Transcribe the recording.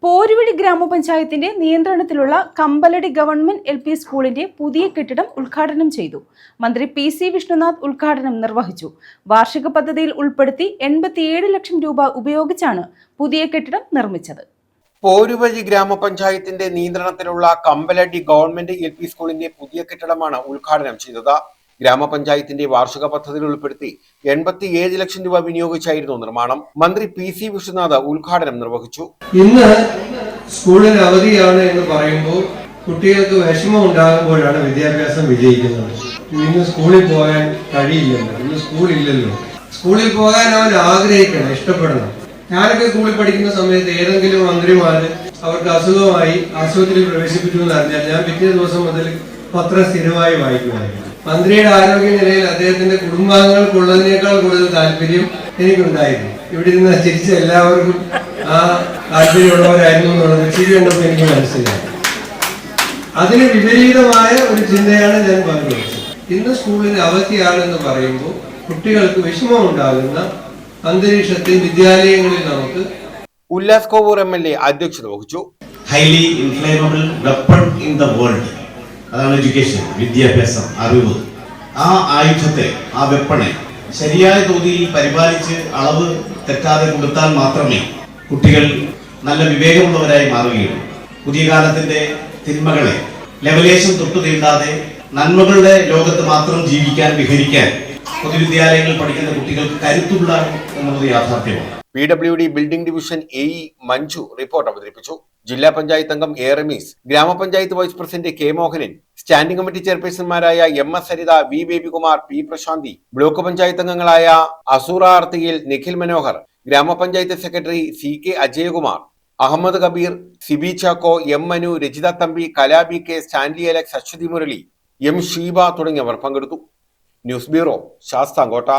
പോരുവഴി ഗ്രാമപഞ്ചായത്തിന്റെ നിയന്ത്രണത്തിലുള്ള Kambaladi government LP സ്കൂളിന്റെ പുതിയ കെട്ടിടം ഉദ്ഘാടനം ചെയ്തു. മന്ത്രി PC വിഷ്ണുനാഥ് ഉദ്ഘാടനം നിർവഹിച്ചു. വാർഷിക പദ്ധതിയിൽ ഉൾപ്പെടുത്തി 87 ലക്ഷം രൂപ ഉപയോഗിച്ചാണ് പുതിയ കെട്ടിടം നിർമ്മിച്ചത്. പോരുവഴി ഗ്രാമപഞ്ചായത്തിന്റെ നിയന്ത്രണത്തിലുള്ള കമ്പലടി ഗവൺമെന്റ് LP സ്കൂളിന്റെ പുതിയ കെട്ടിടമാണ് ഉദ്ഘാടനം ചെയ്തത്. ഗ്രാമപഞ്ചായത്തിന്റെ വാർഷിക പദ്ധതിയിൽ ഉൾപ്പെടുത്തി 87 ലക്ഷം രൂപ വിനിയോഗിച്ചായിരുന്നു നിർമ്മാണം. മന്ത്രി PC വിഷ്ണുനാഥ് ഉദ്ഘാടനം നിർവഹിച്ചു. ഇന്ന് സ്കൂളിന് അവധിയാണ് എന്ന് പറയുമ്പോൾ കുട്ടികൾക്ക് വിഷമം ഉണ്ടാകുമ്പോഴാണ് വിദ്യാഭ്യാസം വിജയിക്കുന്നത്. ഇന്ന് സ്കൂളിൽ പോകാൻ കഴിയില്ലല്ലോ, ഇന്ന് സ്കൂളില്ലല്ലോ. സ്കൂളിൽ പോകാൻ അവൻ ആഗ്രഹിക്കണം, ഇഷ്ടപ്പെടണം. ഞാനൊക്കെ സ്കൂളിൽ പഠിക്കുന്ന സമയത്ത് ഏതെങ്കിലും മന്ത്രിമാര് അവർക്ക് അസുഖമായി ആശുപത്രിയിൽ പ്രവേശിപ്പിച്ചു എന്ന് അറിഞ്ഞാൽ ഞാൻ പിറ്റേ ദിവസം മുതൽ പത്രം സ്ഥിരമായി വായിക്കുമായിരുന്നു. മന്ത്രിയുടെ ആരോഗ്യനിലയിൽ അദ്ദേഹത്തിന്റെ കുടുംബാംഗങ്ങൾക്കുള്ളതിനേക്കാൾ കൂടുതൽ താല്പര്യം എനിക്കുണ്ടായിരുന്നു. ഇവിടെ നിന്ന് ചിരിച്ച എല്ലാവർക്കും ആ താല്പര്യമുള്ളവരായിരുന്നു എന്നുള്ളത് ചിരി കണ്ടപ്പോൾ എനിക്ക് മനസ്സിലായി. അതിന് വിപരീതമായ ഒരു ചിന്തയാണ് ഞാൻ പങ്കുവച്ചത്. ഇന്ന് സ്കൂളിന് അവധിയാണെന്ന് പറയുമ്പോൾ കുട്ടികൾക്ക് വിഷമം ഉണ്ടാകുന്ന അന്തരീക്ഷത്തിൽ വിദ്യാലയങ്ങളിൽ നമുക്ക് ഉല്ലാസ് കോവൂർ MLA അധ്യക്ഷത വഹിച്ചു. Highly inflammable weapon in the world, അതാണ് എഡ്യൂക്കേഷൻ, വിദ്യാഭ്യാസം, അറിവ്. ആ ആയുധത്തെ, ആ വെപ്പണെ ശരിയായ തോതിൽ പരിപാലിച്ച് അളവ് തെറ്റാതെ കൊടുത്താൽ മാത്രമേ കുട്ടികൾ നല്ല വിവേകമുള്ളവരായി മാറുകയുള്ളൂ. പുതിയ കാലത്തിന്റെ തിന്മകളെ ലെവലേശം തൊട്ടു തീണ്ടാതെ നന്മകളുടെ ലോകത്ത് മാത്രം ജീവിക്കാൻ, വിഹരിക്കാൻ പൊതുവിദ്യാലയങ്ങളിൽ പഠിക്കുന്ന കുട്ടികൾക്ക് കരുത്തുള്ള എന്നുള്ളത് യാഥാർത്ഥ്യമാണ്. PWD building division AE Manju report അവതരിപ്പിച്ചു. ജില്ലാ പഞ്ചായത്ത് അംഗം A റമീസ്, ഗ്രാമപഞ്ചായത്ത് vice president K Mohanan, standing committee ചെയർപേഴ്സൺമാരായ MS Saritha, V Babykumar, P Prasanthi, block panchayat അംഗങ്ങളായ അസൂറ ആർത്തിയിൽ, നിഖിൽ മനോഹർ, ഗ്രാമപഞ്ചായത്ത് secretary CK Ajayakumar, Ahammed Kabeer, Sibi Chacko, M Manu, Rajitha Thampi, Kala BK, Stanley Alex, Aswathy Murali, M Sheeba തുടങ്ങിയവർ പങ്കെടുത്തു. News bureau, Sasthamkotta.